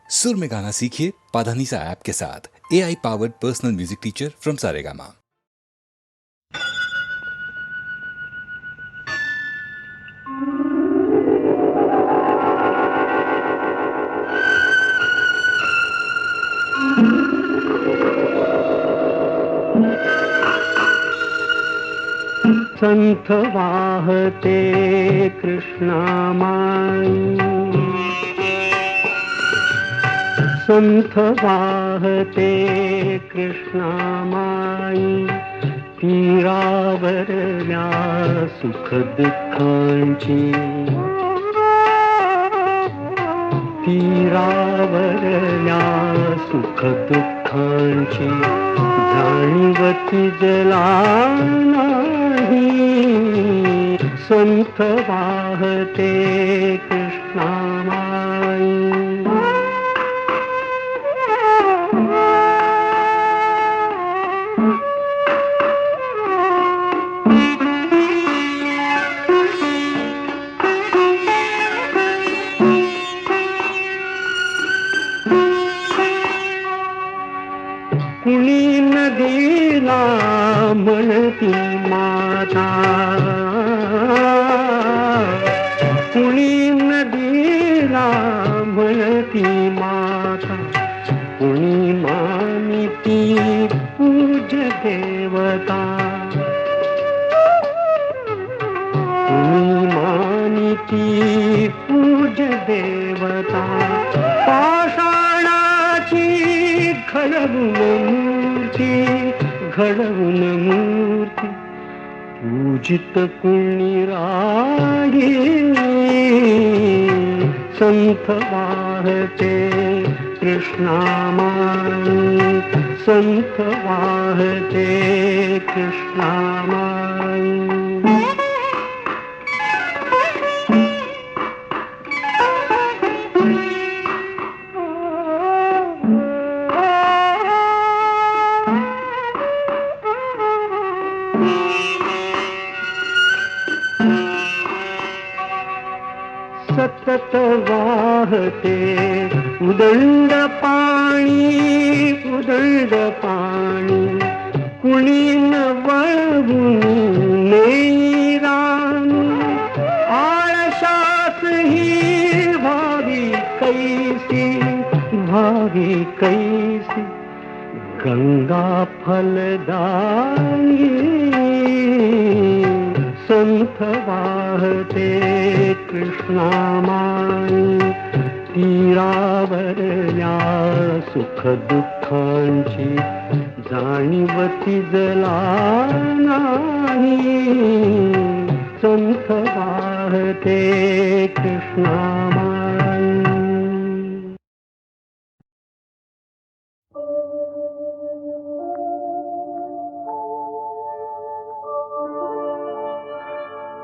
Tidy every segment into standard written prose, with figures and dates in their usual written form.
सुर में गाना सीखिए पाधानीसा ऐप के साथ। AI powered personal music teacher from Saregama. संथ वाहते कृष्णामाई, संथ वाहते कृष्णामाई, तीरावरल्या सुख दुःखांची, तीरावरल्या सुख दुःखांची जाणीवती जला नाही, संथ वाहते कृष्णामाई। कुणी नदीला म्हणती माता, कुणी नदीला म्हणती माता, कुणी मानिती पूज देवता, कुणी मानिती पूज देवता, पाषाणाची घडवून मूर्ती, घडवून मूर्ती पूजित कुणी राही, संथ वाहते कृष्णामाई, संथ वाहते कृष्णामाई। सतत वाहते उदंड पाणी, उदंड पाणी, कुणी न वळवून नेई राणी, आळशात ही भावी कैसी, भावी कैसी, गंगा फलदायी, संथ वाहते कृष्णामाई, तीरावरल्या सुख दुःखांची जाणीवती जला नाही, संथ वाहते कृष्णामाई।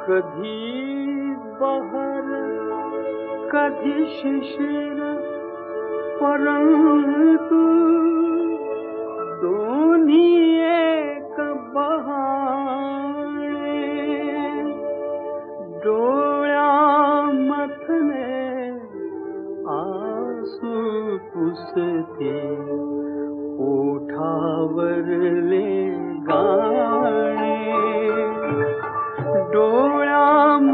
कधी बहर कधी शिशिर, परंतु दोन्ही एक बहाणे, डोळ्यामधले आसू पुसते ओठावरले गाणे, डोळ्यामधले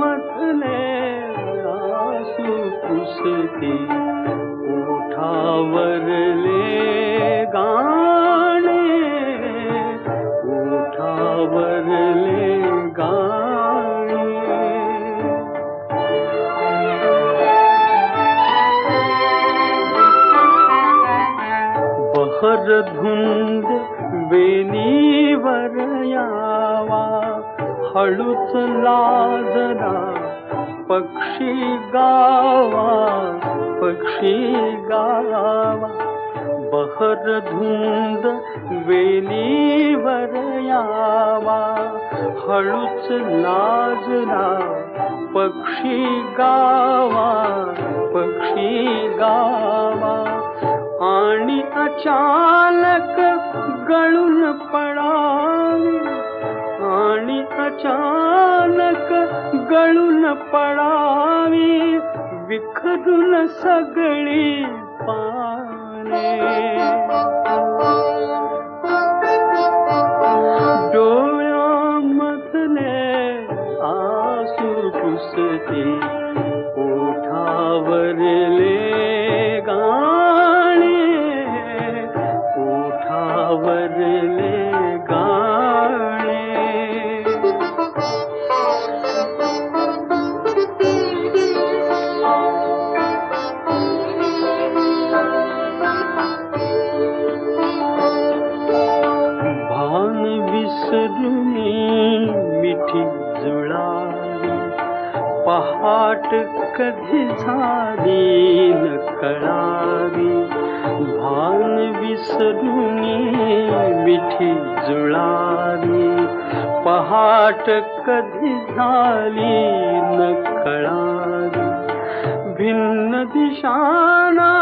आसू पुसते ओठावरले गाणे, ओठावरले गाणे। बहर धुंद वेणीवर यावा, हळूच लाजरा पक्षी गावा, पक्षी गावा, बहर धुंद वेणीवर यावा, हळूच लाजरा पक्षी गावा, पक्षी गावा, आणि अचानक गळून पडावे, आणि अचानक गळून पडावी, विखरून सगळी पा कधी झाली न कळावी, भान विसरून मिठी जुळावी. पहाट कधी झाली न कळावी, भिन्न दिशांना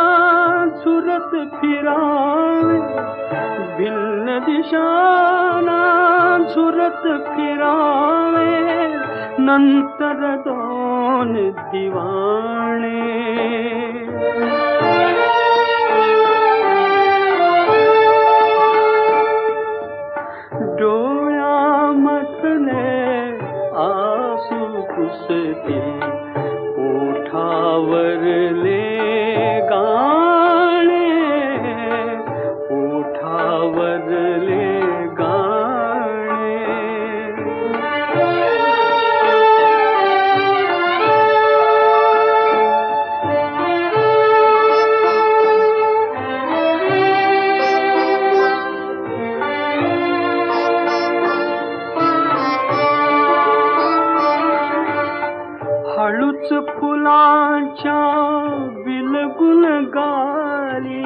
झुरत फिरावे, भिन्न दिशांना झुरत फिरावे. नंतर दोन दिवाणे डोळ्यामधले आसू पुसते, ओठावरले गाणे, ओठावरले हळूच फुलांच्या बिलगुन गाली,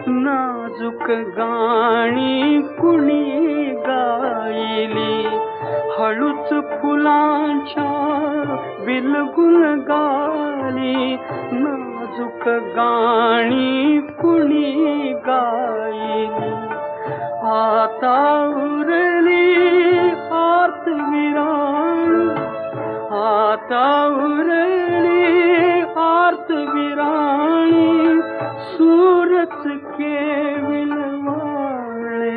नाजूक गाणी कुणी गायली. हळूच फुलांच्या बिलगुन गाली, नाजूक गाणी कुणी गायली. आता उरली आर्त विराणी, आता उरली आर्त विराणी, सूरच केविल वाळे.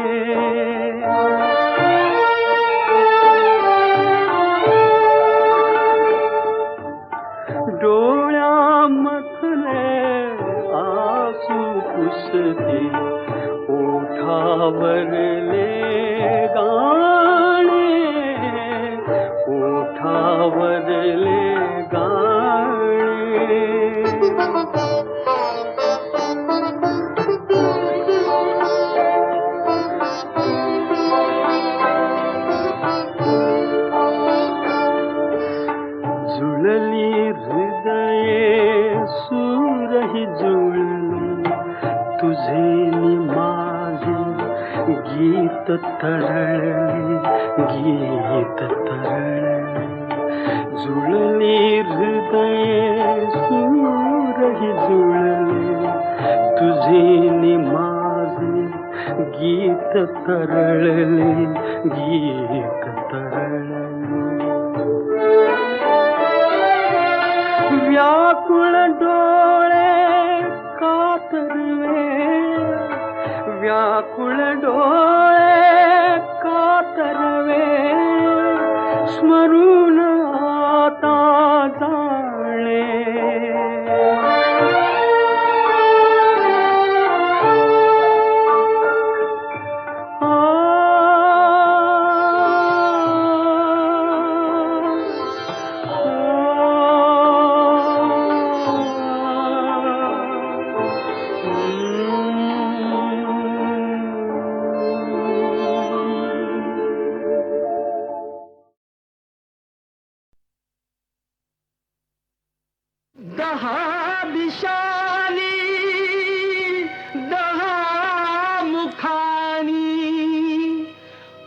डोळ्यामधले आसू पुसते, ओठावरले गाणे, ओठावरले गाणे. जुळली हृदये सूरही जुळली, तुझे नि माझे गीत तरळले, गीत तरळले. जुळली हृदये सूरही जुळले, तुझे नि माझे गीत तरळले, गीत तरळले. व्याकुळ डोळे कातरवे, व्याकुळ डोळे कातरवे. स्मरून आता जाणे, दहा दिशानी दहा मुखानी,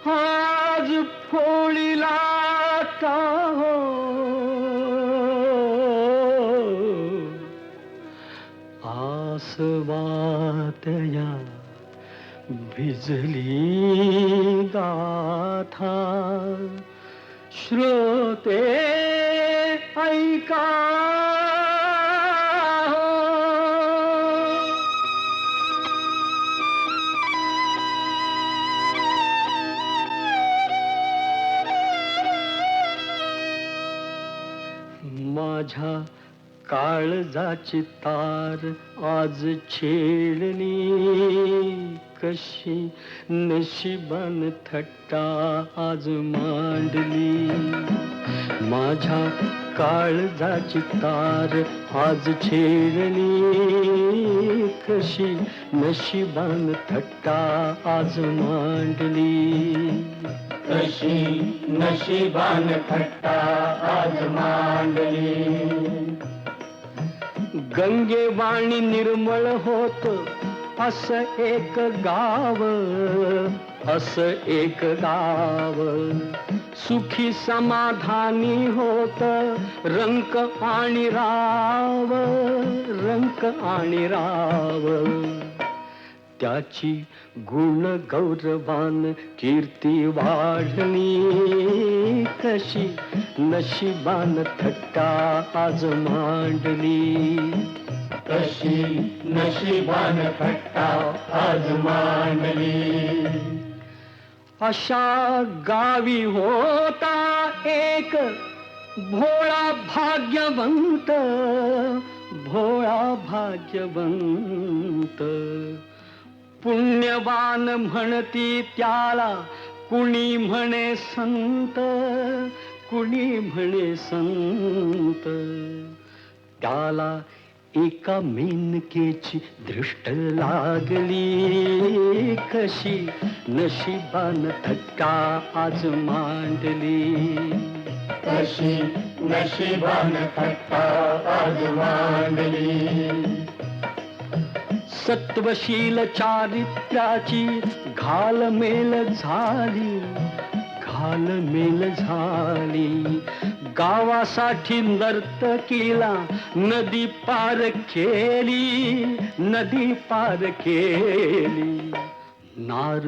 आज फोळीला हो. आसवातया भिजली गाथा, श्रोते ऐका. माझ्या काळजाची तार आज छेडली, कशी नशिबान थट्टा आज मांडली. माझ्या काळजाची तार आज छेडली, कशी नशिबान थट्टा आज मांडली. कशी नशिबान थट्टा आज मांडली. गंगे वाणी निर्मळ होत असं एक गाव, असं एक गाव. सुखी समाधानी होत रंक आणि राव, रंक आणि राव. त्याची गुण गौरवान कीर्ती वाढली, कशी नशिबान थट्टा आज मांडली, कशी नशिबान थट्टा आज मांडली. अशा गावी होता एक भोळा भाग्यवंत, भोळा भाग्यवंत. पुण्यवान म्हणती त्याला कुणी म्हणे संत, कुणी म्हणे संत. त्याला एका मेनकेची दृष्ट लागली, कशी नशिबान थट्टा आज मांडली, कशी नशिबान थट्टा आज मांडली. सत्वशील चारित्र्याची घालमेल झाली, घालमेल झाली. गावासाठी नर्तकीला नदी पार केली, नदी पार केली. नार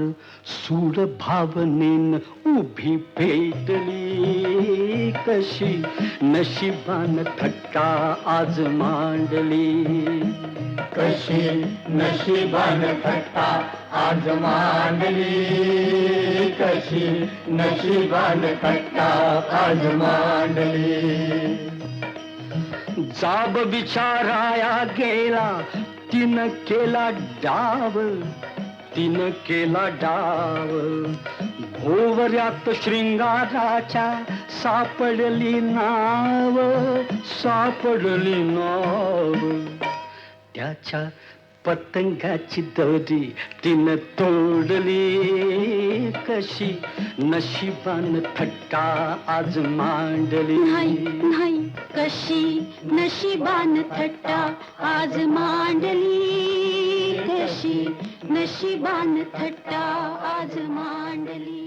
सूड भावनेन उभी पेटली, कशी नशिबान थट्टा आज मांडली, कशी नशिबान थट्टा आज मांडली, कशी नशिबान थट्टा आज मांडली. जाब विचाराया गेला तिनं केला डाव, तिनं केला डाव. भोवऱ्यात शृंगाराच्या सापडली नाव, सापडली नाव. त्याच्या पतंगाची दोरी तिनं तोडली, कशी नशिबान थट्टा आज मांडली. नाही नाही, कशी नशिबान थट्टा आज मांडली, कशी नशिबान थट्टा आज मांडली.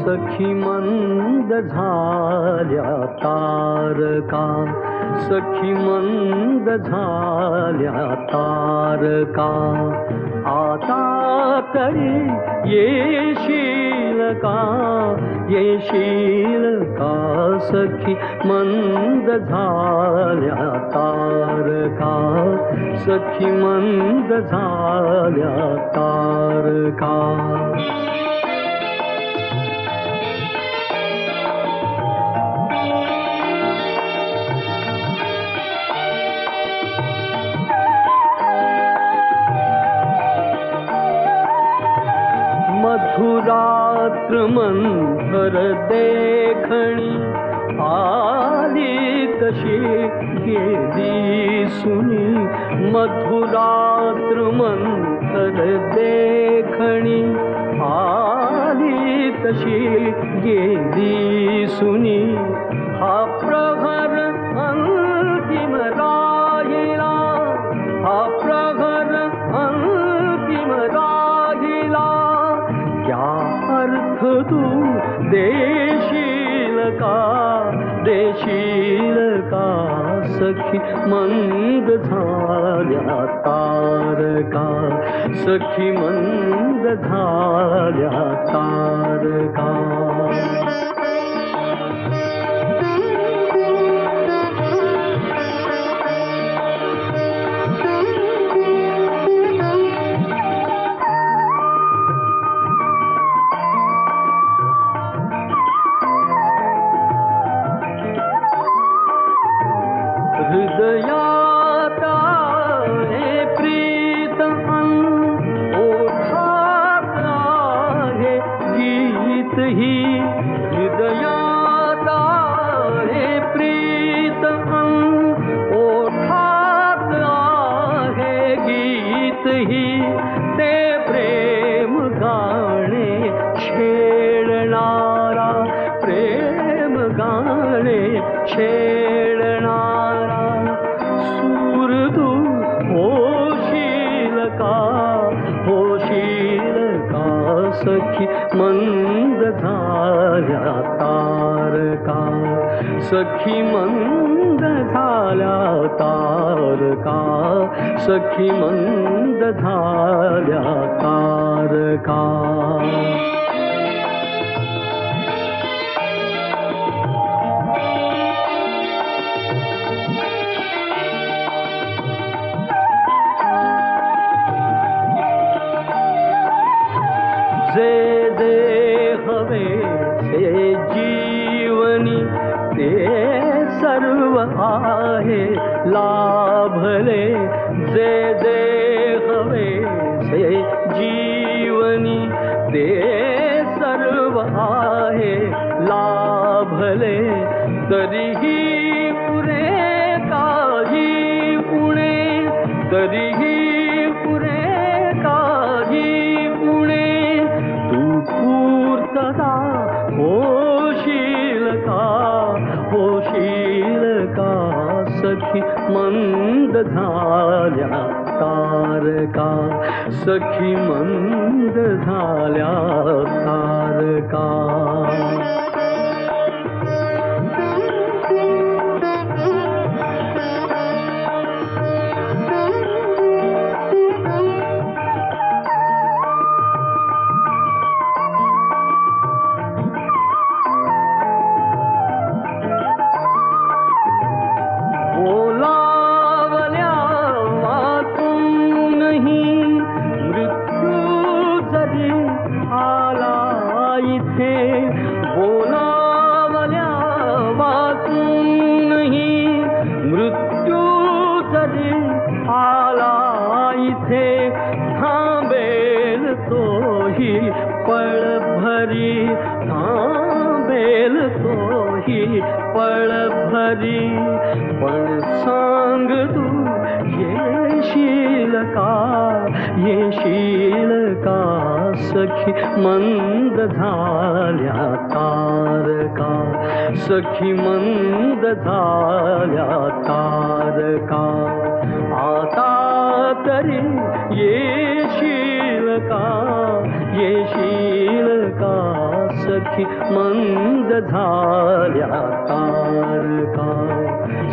सखी मंद झाल्या तारका, सखी मंद झाल्या तारका. आता तरी येशील का, येशील का. सखी मंद झाल्या तारका, सखी मंद झाल्या तारका. मधुरात्र मंथर देखणी आली तशी गेली सुनी. मधुरात्र मंथर देखणी आली तशी गेली सुनी. हा प्रहर अंतिम राहिला, हा प्रहर अंतिम राहिला. क्या अर्थ तू देशील का, देशील का. सखी मंद झाल्या तारका, सखी मंद झाल्या तारका. ही ते प्रेम गाणे छेडणारा, प्रेम गाणे छेडणारा. सूर तू होशील का, होशील का सखी मंद झाल्या तारका, सखी मंद झाल्या तारका, सखी मंद झाल्या तारका. जे जे हवे से जीवनी ते सर्व आहे लाभले. जे जे हवे से जीवनी ते सर्व आहे लाभले. तरीही पुरे काही उणे, तरीही पुरे काही उणे. तू पूर्तता होशील का, होशील का सखी मंद झाल्या तारका, सखी मंद झाल्या तारका. बोलावल्या वाचूनही मृत्यू जरी आला इथे, बोलावल्या वाचूनही मृत्यू जरी आला इथे. थांबेल तोही पळभरी, थांबेल तोही पळभरी. पण सांग तू येशील का, येशील का सखी मंद झाल्या तारका, सखी मंद झाल्या तारका. आता तरी येशील का, येशील का सखी मंद झाल्या तारका,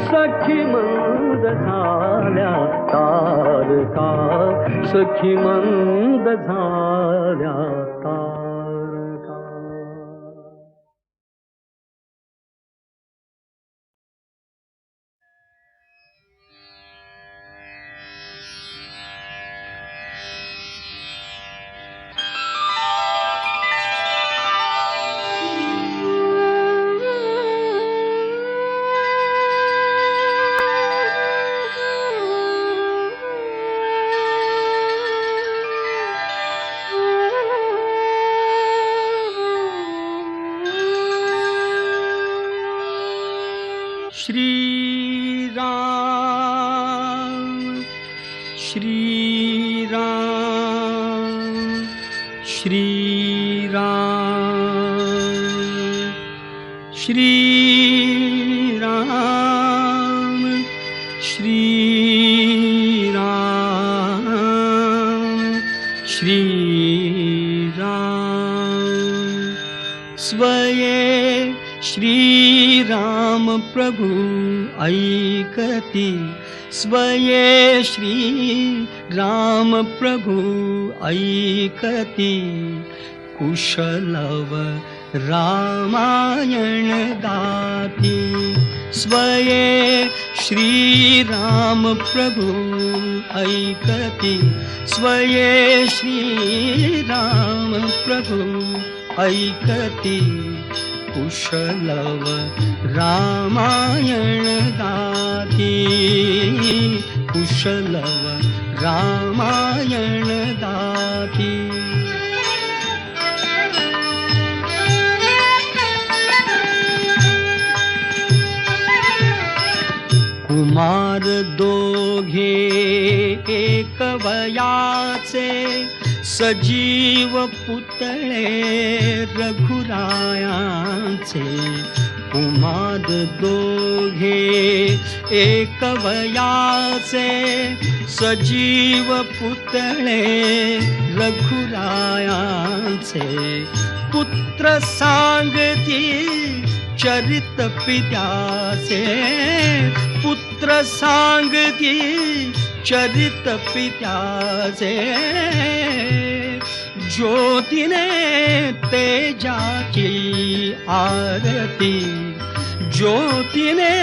सखी मंद झाल्या तारका, सखी मंद झाल्या तारका. श्री राम, श्री राम, श्री राम, श्री राम, श्री राम, श्री राम. स्वये श्री राम प्रभु ऐकती, स्वये श्री राम प्रभु ऐकती. कुशलव रामायण गाती, स्वये श्री राम प्रभु ऐकती, स्वये श्री राम प्रभु ऐकती. कुशलव रामायण गाती, कुशलव रामायण गाती. कुमार दोघे एक वयाचे, सजीव पुतळे रघुरायांचे. कुमार दोघे एक वयाचे, सजीव पुतळे रघुरायांचे. पुत्र सांगती चरित पित्याचे, पुत्र सांगती चरित पित्याचे. ज्योतीने तेजाची आरती, ज्योतीने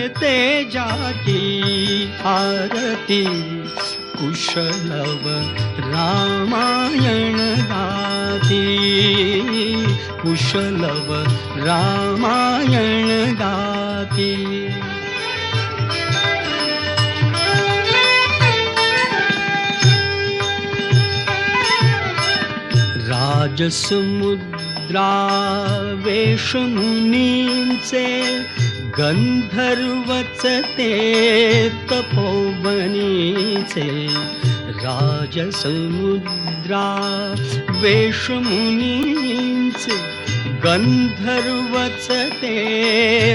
तेजाची आरती. कुशलव रामायण गाती, कुशलव रामायण गाती. राजसमुद्रा वेशमुनींचे, गंधर्वच ते तपोवनीचे. राजसमुद्रा वेशमुनींचे, गंधर्वच ते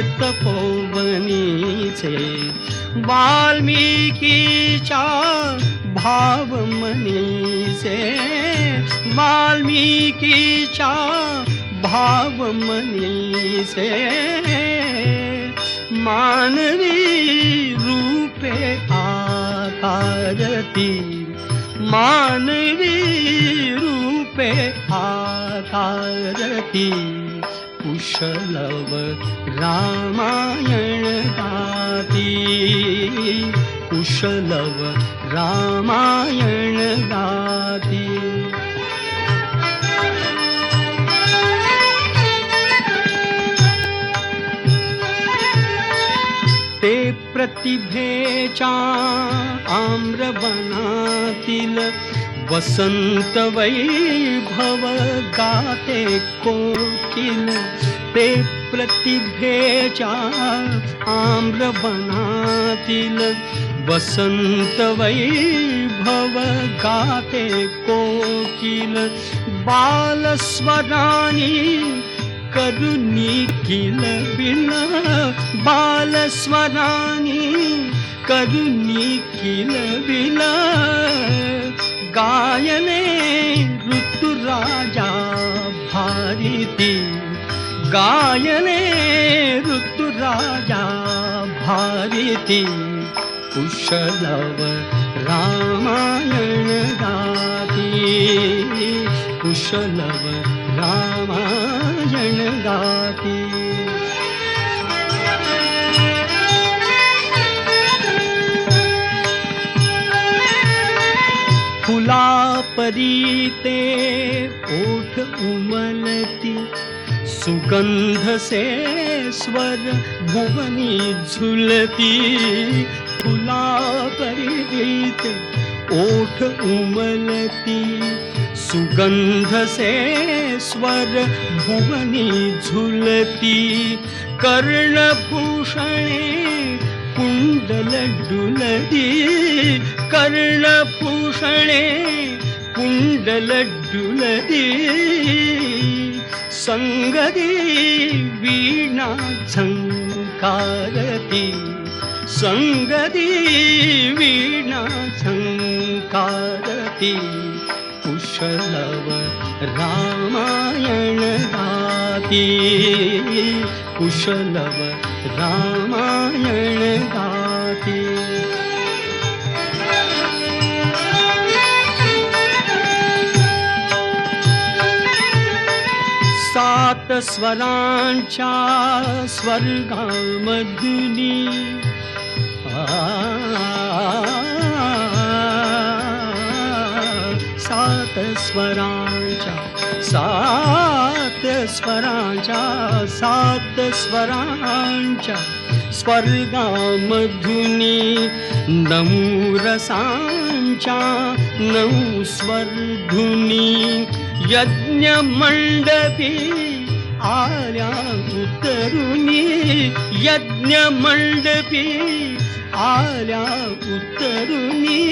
तपोवनीचे. वाल्मिकीच्या भावमनीचे, वाल्मिकीच्या भावमनीचे. मानवी रूपे आकारती, मानवी रूपे आकारती. कुशलव रामायण गाती, कुशलव रामायण गाती. ते प्रतिभेच्या आम्रवनातील, वसंत वैभव गाते कोकिल. ते प्रतिभेच्या आम्रवनातील, वसंत वैभव गाते कोकिल. बालस्वरानी करुणी किलबिल, बालस्वरानी करुणी किलबिल. गायने ऋतुराजा भारती, गायने ऋतुराजा भारती. कुशलव रामायण गाती, कुशलव रामायण गाती. फुला परीते ओठ उमलती, सुगंध से स्वर भुवनी झुलती. फुला परीते ओठ उमलती, सुगंध से स्वर भुवनी झुलती. कर्णभूषणे कुंडल डुलती, कर्णभूषणे कुंडल डुलती. संगती वीणा झंकारती, संगती वीणा झंकारती. कुशलव रामायण गाती, कुशलव रामायण गाती. सात स्वरांच्या स्वर्गामधुनी, सात स्वरांच्या, सात स्वरांच्या, सात स्वरांच्या स्वर्गामधुनी. नऊ रसांच्या नऊ स्वरधुनी. यज्ञ मंडपी आल्या उतरुनी, यज्ञ मंडपी आल्या उतरुनी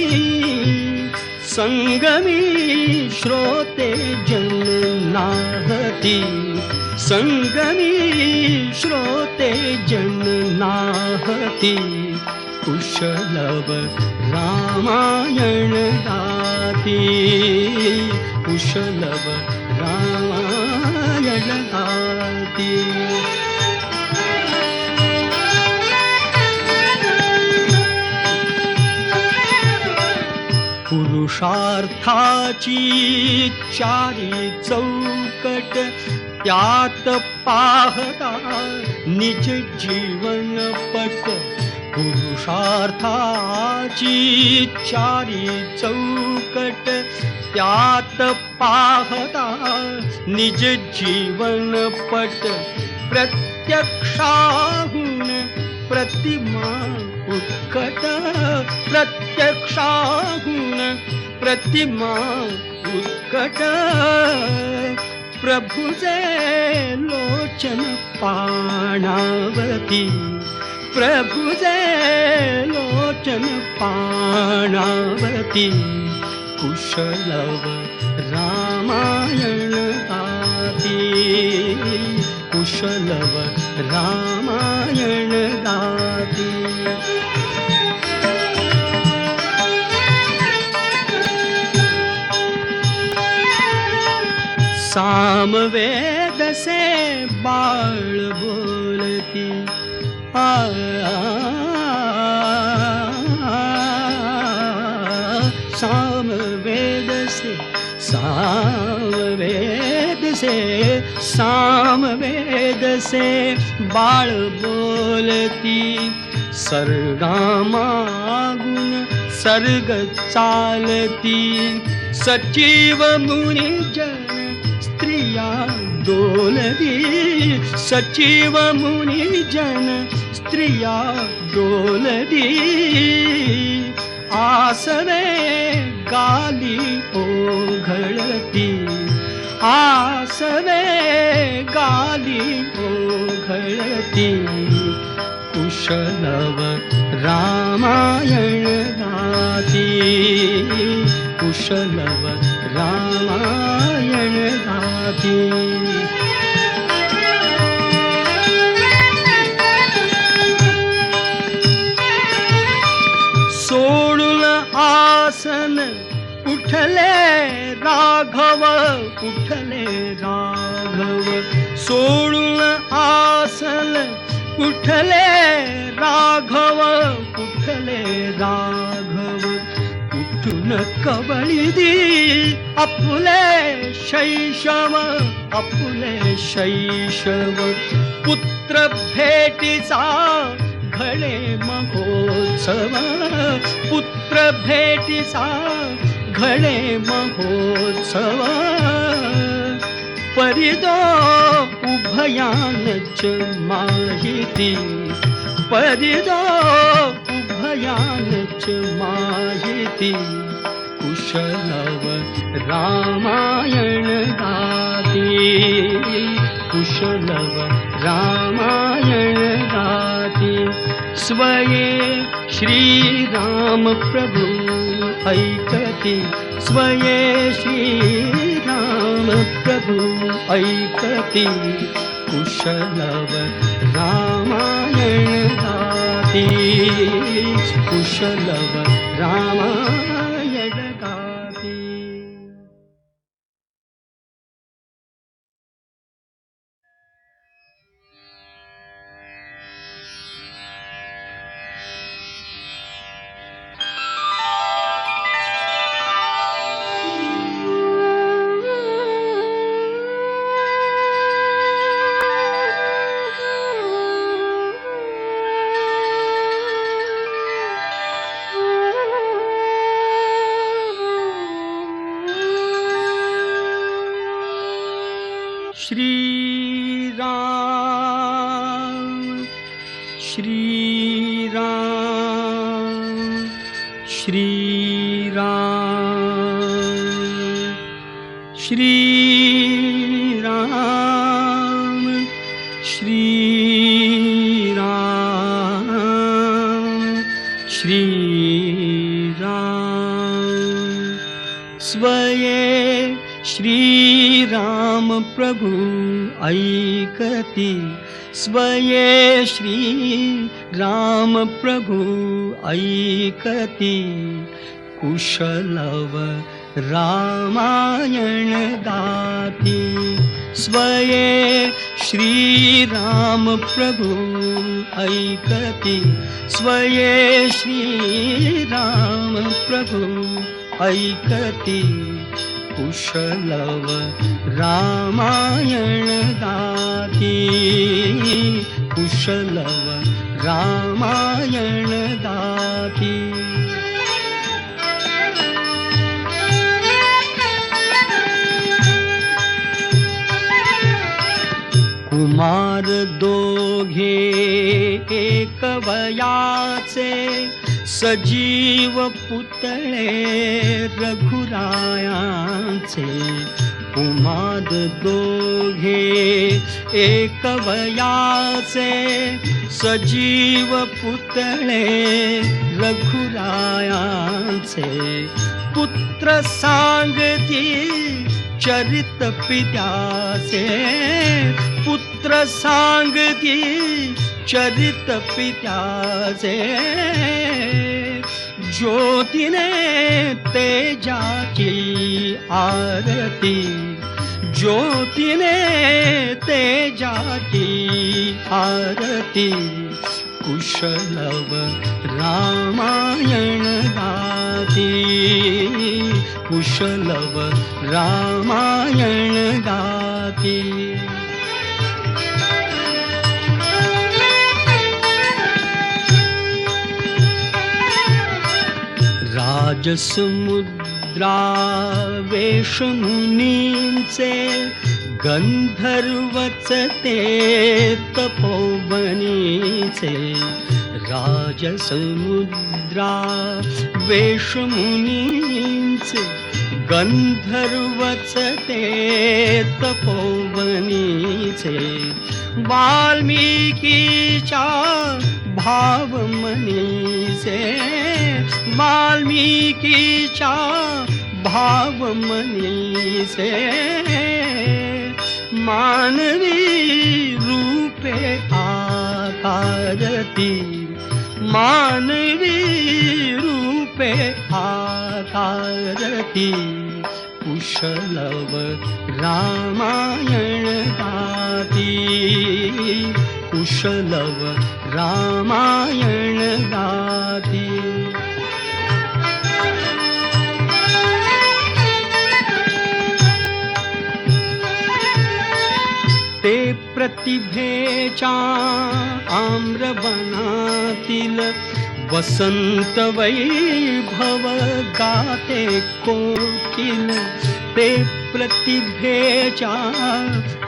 संगमी श्रोते जन नाहती संगमी श्रोते जन नाहती कुशलव रामायण गाती कुशलव रामायण गाती पुरुषार्थाची चारी चौकट त्यात पाहता निज जीवन पट पुरुषार्थाची चारी चौकट त्यात पाहता निज जीवन पट प्रत्यक्षाहून प्रतिमा उत्कट प्रत्यक्षाहून प्रतिमा उत्कट प्रभुजे लोचन पाणावती प्रभुजे लोचन पाणावती कुशलव रामायण गाती कुशलव रामायण गाती सामवेद से बाळ बोलती सामवेद से बाळ बोलती सर्गामागुन सर्ग चालती सचिव मुनी जन स्त्रिया डोलती सचिव मुनी जन स्त्रिया डोलती आसवे गाली ओघळती आसवे गाली ओघळती कुशलव रामायण गाती कुशलव रामायण गाती सोडून आसन उठले राघव सोडून आसन उठले राघव उठून कवळी दी आपुले शैशव पुत्र भेटीचा घडे महोत्सव पुत्र भेटीचा घडे महोत्सव परिदो उभयानच माहिती परिदो उभयानच माहिती कुशलव रामायण गाती कुशलव रामायण गाती स्वये श्रीराम प्रभु ऐकती स्वये श्रीराम प्रभु ऐकती कुशलव रामायण गाती कुशलव रामायण गाती श्रीराम श्रीराम श्रीराम श्रीराम श्रीराम स्वये श्रीराम प्रभु ऐकती, स्वये श्रीराम प्रभु ऐकती, कुशलव रामायण गाती, स्वये श्रीराम प्रभु ऐकती, स्वये श्रीराम प्रभु ऐकती, कुशलव रामायण गाती, कुशलव रामायण गाती. कुमार दोघे एक वयाचे, सजीव पुतळे रघुरायांचे. कुमार दोघे एक वयाचे, सजीव पुतळे रघुरायांचे. पुत्र सांगती चरित पित्याचे, पुत्र सांगती चरित पित्याचे. ज्योतीने तेजाची आरती, ज्योतीने तेजाची आरती, कुशलव रामायण गाती, कुशलव रामायण गाती. राजसमुद्रा वेशमुनींचे, गंधर्वच ते तपोवनीचे. राजसमुद्रा वेशमुनींचे, गंधर्वच ते तपोवनीचे. वाल्मिकीच्या भावमनीचे, वाल्मिकीच्या भावमनीचे. मानवी रूपे आकारती, मानवी रूपे आकारती, कुशलव रामायण गाती, कुशलव रामायण गाती. ते प्रतिभेच्या आम्रवनातील, वसंत वैभव गाते कोकिल. ते प्रतिभेच्या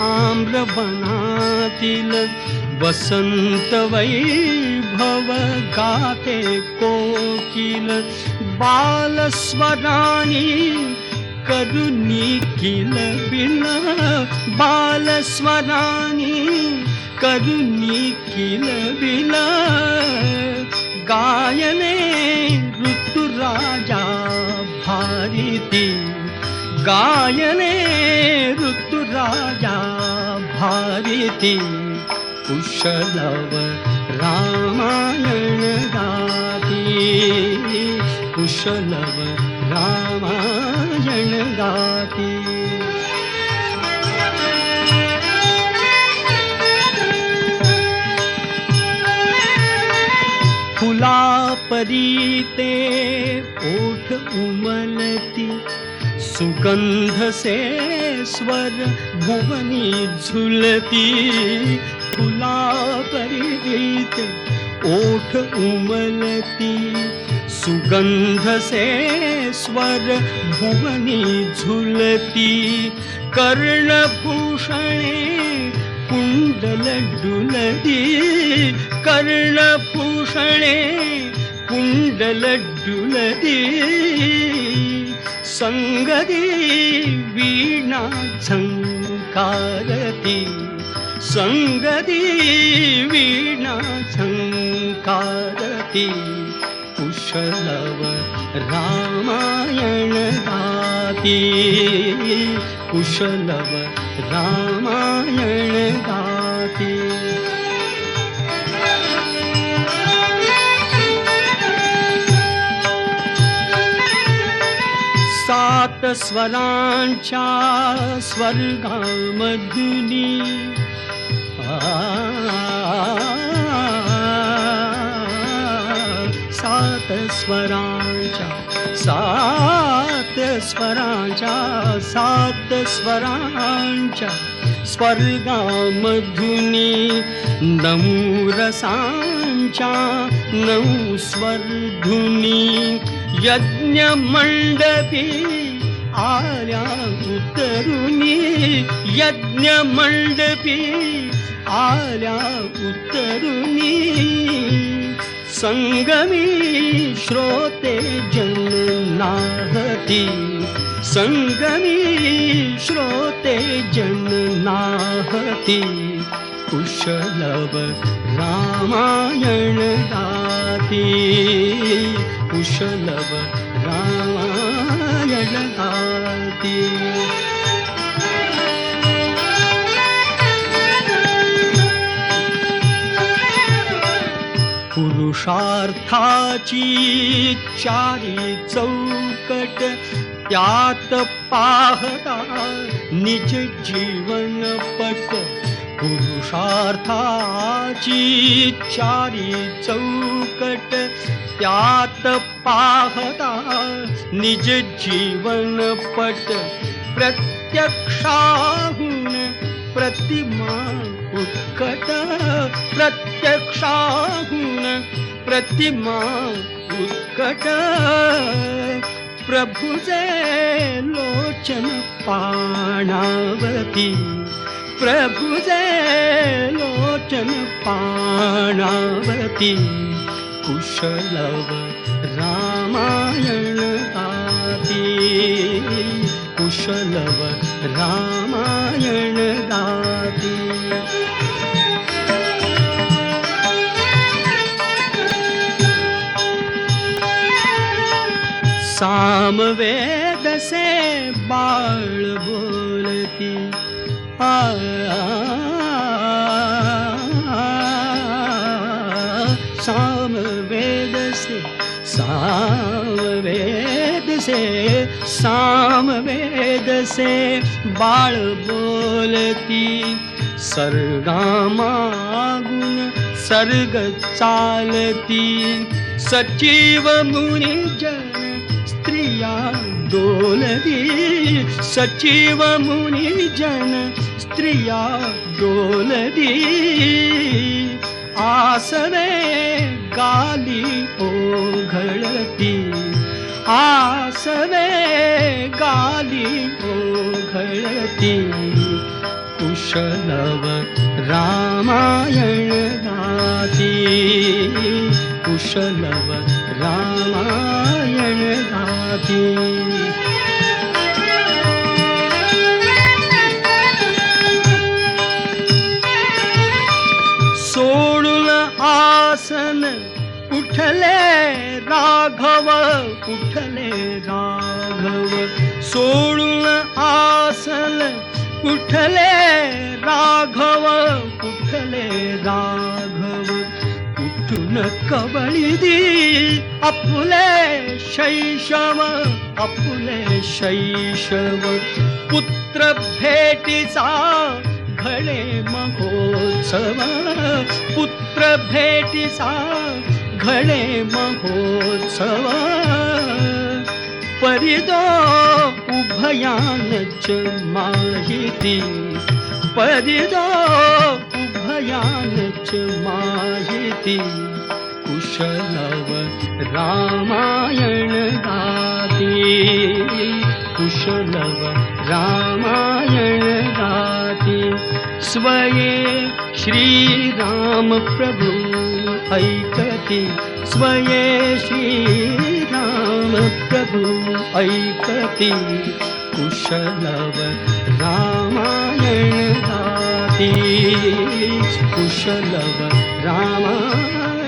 आम्रवनातील, वसंत वैभव गाते कोकिल. बालस्वरानी करुणी किलबिल, बालस्वरानी करुणी किलबिल. गायने ऋतुराजा भारती, गायने ऋतुराजा भारती, कुशलव रामायण गाती, कुशलव रामायण गाती. फुला परीते ओठ उमलती, सुगंध से स्वर भुवनी झुलती. फुला परीते ओठ उमलती, सुगंध से स्वर भुवनी झुलती. कर्णभूषणे कुंडल डुलती, कर्णभूषणे कुंडल डुलती. संगती वीणा झंकारती, संगती वीणा झंकारती, कुशलव रामायण गाती, कुशलव रामायण गाती. सात स्वरांच्या स्वर्गामधुनी सात स्वरांच्या स्वर्गामधुनी नऊ रसांच्या नऊ स्वरधुनी यज्ञ मंडपी आल्या उतरुनी, यज्ञ मंडपी आल्या उतरुनी. संगमी श्रोते जन नाहती, संगमी श्रोते जन नाहती. कुशलव रामायण गाती, कुशलव रामायण गाती. पुरुषार्थाची चारी चौकट त्यात पाहता निज जीवन पट. पुरुषार्थाची चारी चौकट त्यात पाहता निज जीवन पट. प्रत्यक्षाहून प्रतिमा उत्कट, प्रत्यक्षाहून प्रतिमा उत्कट. प्रभुजे लोचन पाणावती, प्रभुजे लोचन पाणावती. कुशलव रामायण गाती, कुशलव रामायण गाती. सामवेद से बाळ बोलती, सामवेद से बाळ बोलती. सर्गामागुण सर्ग चालती. सचिव मुनिजन स्त्रिया डोलती, सचिव मुनिजन स्त्रिया डोलती. आसवे गाली ओघळती, आसवे गाली ओघळती. कुशलव रामायण गाती, कुशलव रामायण गाती. सोडून आसन उठले राघव, उठले राघव. सोडून आसन उठले राघव, उठले राघव. उठून कवळी दी आपुले शैशव, आपुले शैशव. पुत्र भेटीचा घडे महोत्सव, पुत्र भेटीचा घडे महोत्सव. परिदो उभयानच माहिती, परिदो उभयानच माहिती. कुशलव रामायण गाती, कुशलव रामायण गाती. स्वये श्रीराम प्रभु ऐकती, स्वये श्रीराम प्रभु ऐकती. कुशलव रामायण गाती, कुशलव रामायण